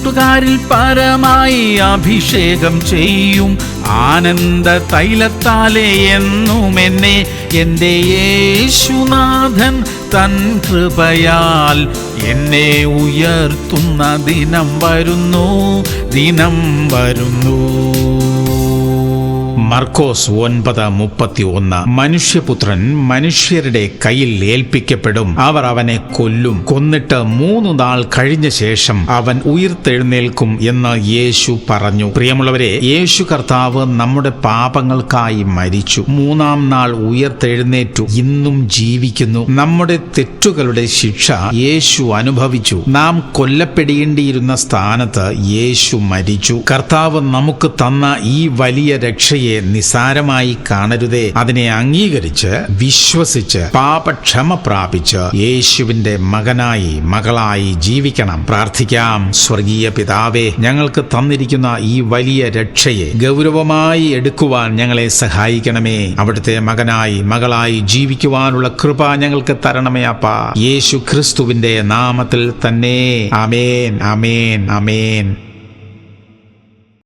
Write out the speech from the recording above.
കൂട്ടുകാരിൽ പരമായി അഭിഷേകം ചെയ്യും ആനന്ദ തൈലത്താലെ എന്നും എന്നെ എൻ്റെ യേശുനാഥൻ തൻ കൃപയാൽ എന്നെ ഉയർത്തുന്ന ദിനം വരുന്നു. മർക്കോസ് 9:31. മനുഷ്യപുത്രൻ മനുഷ്യരുടെ കയ്യിൽ ഏൽപ്പിക്കപ്പെടും, അവർ അവനെ കൊല്ലും, കൊന്നിട്ട് 3 നാൾ കഴിഞ്ഞ ശേഷം അവൻ ഉയിർത്തെഴുന്നേൽക്കും എന്ന് യേശു പറഞ്ഞു. പ്രിയമുള്ളവരെ, യേശു കർത്താവ് നമ്മുടെ പാപങ്ങൾക്കായി മരിച്ചു, 3-ാം നാൾ ഉയിർത്തെഴുന്നേറ്റു, ഇന്നും ജീവിക്കുന്നു. നമ്മുടെ തെറ്റുകളുടെ ശിക്ഷ യേശു അനുഭവിച്ചു. നാം കൊല്ലപ്പെടേണ്ടിയിരുന്ന സ്ഥാനത്ത് യേശു മരിച്ചു. കർത്താവ് നമുക്ക് തന്ന ഈ വലിയ രക്ഷയെ നിസാരമായി കാണരുതേ. അതിനെ അംഗീകരിച്ച് വിശ്വസിച്ച് പാപക്ഷമ പ്രാപിച്ച് യേശുവിന്റെ മകനായി മകളായി ജീവിക്കണം. പ്രാർത്ഥിക്കാം. സ്വർഗീയ പിതാവേ, ഞങ്ങൾക്ക് തന്നിരിക്കുന്ന ഈ വലിയ രക്ഷയെ ഗൗരവമായി എടുക്കുവാൻ ഞങ്ങളെ സഹായിക്കണമേ. അവിടുത്തെ മകനായി മകളായി ജീവിക്കുവാനുള്ള കൃപ ഞങ്ങൾക്ക് തരണമേ അപ്പാ. യേശു ക്രിസ്തുവിന്റെ നാമത്തിൽ തന്നെ. ആമേൻ, ആമേൻ, ആമേൻ.